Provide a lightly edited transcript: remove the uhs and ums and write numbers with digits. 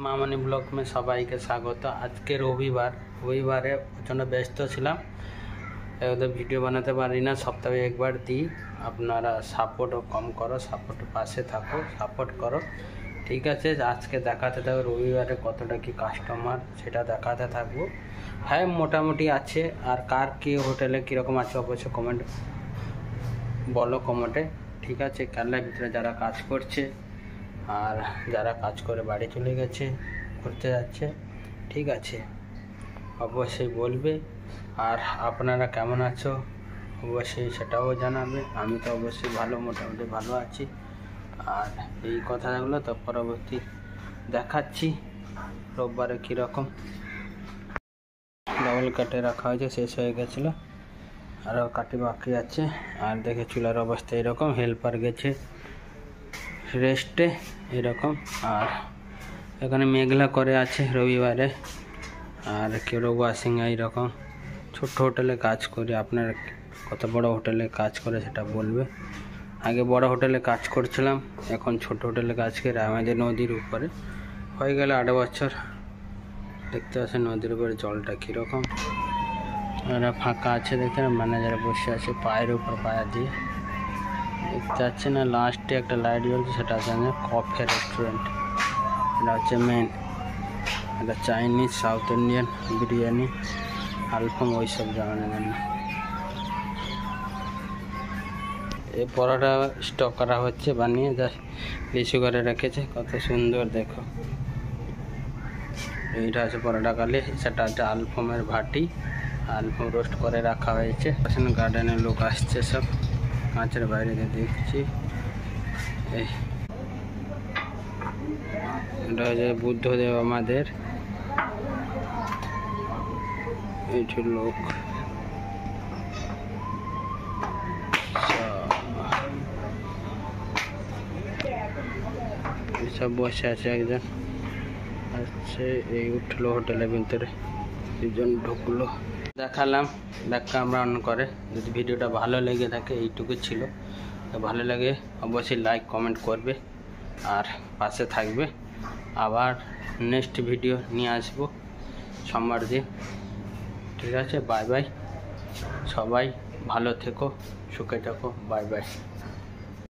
মামনি blog में সবাইকে স্বাগত। আজকে রবিবারে প্রচণ্ড ব্যস্ত ছিলাম, একদম ভিডিও বানাতে পারি না, সপ্তাহে একবার দিই। আপনারা সাপোর্টও কম করো, সাপোর্ট পাশে থাকো, সাপোর্ট করো, ঠিক আছে। আজকে দেখাতে থাকবো রবিবারে কতটা কি কাস্টমার, সেটা দেখাতে থাকবো। হ্যাঁ, মোটামুটি আছে। আর কার কি হোটেলে কীরকম আছে অবশ্যই কমেন্ট বলো কমেন্টে, ঠিক আছে। কেরালার ভিতরে যারা কাজ করছে আর যারা কাজ করে বাড়ি চলে গেছে, ঘুরতে যাচ্ছে, ঠিক আছে, অবশ্যই বলবে। আর আপনারা কেমন আছো অবশ্যই সেটাও জানাবে। আমি তো অবশ্যই ভালো, মোটামুটি ভালো আছি। আর এই কথাগুলো তো পরবর্তী দেখাচ্ছি রোববারে কীরকম। ডাবল কাটে রাখা হয়েছে, শেষ হয়ে গেছিলো, আরও কাটি বাকি আছে। আর দেখে চুলার অবস্থা এরকম, হেল্পার গেছে রেস্টে এরকম। আর এখানে মেঘলা করে আছে রবিবারে। আর কেউ ওয়াশিং এইরকম ছোট্ট হোটেলে কাজ করি। আপনার কত বড় হোটেলে কাজ করে সেটা বলবে। আগে বড় হোটেলে কাজ করছিলাম, এখন ছোট হোটেলে কাজ করি আমাদের নদীর উপরে। হয়ে গেল 8 বছর। দেখতে পাচ্ছেন নদীর উপরে জলটা কীরকম। এরা ফাঁকা আছে, দেখতে ম্যানেজার বসে আছে পায়ের উপর পায়া দিয়ে, দেখতে পাচ্ছেন না। লাস্টে একটা লাইট জ্বলছে, সেটা আছে কফি রেস্টুরেন্ট। এটা হচ্ছে মেন। এটা Chinese, south Indian, biryani, Alfaham, ওই সব জানানোর জন্য। এই পরোটা স্টক করা হচ্ছে, বানিয়ে জাস্ট লিচু করে রেখেছে, কত সুন্দর দেখো। এইটা আছে পরোটা কালি, সেটা হচ্ছে আলফামের ভাটি, আলফাম রোস্ট করে রাখা হয়েছে। গার্ডেনের লোক আসছে সব, কাঁচের বাইরে দেখছি। এটা হচ্ছে বুদ্ধদেব আমাদের, এইটি লোক সব বসে আছে। একজন আসছে, এই উঠলো হোটেলের ভিতরে, দুজন ঢুকলো। দেখালাম, দেখা আমরা অন করে। যদি ভিডিওটা ভালো লেগে থাকে, এইটুকু ছিল, ভালো লাগে অবশ্যই লাইক কমেন্ট করবে আর পাশে থাকবে। আবার নেক্সট ভিডিও নিয়ে আসবো সোমবার দিন, ঠিক আছে। বাই বাই, সবাই ভালো থেকো, সুখে থাকো, বাই বাই।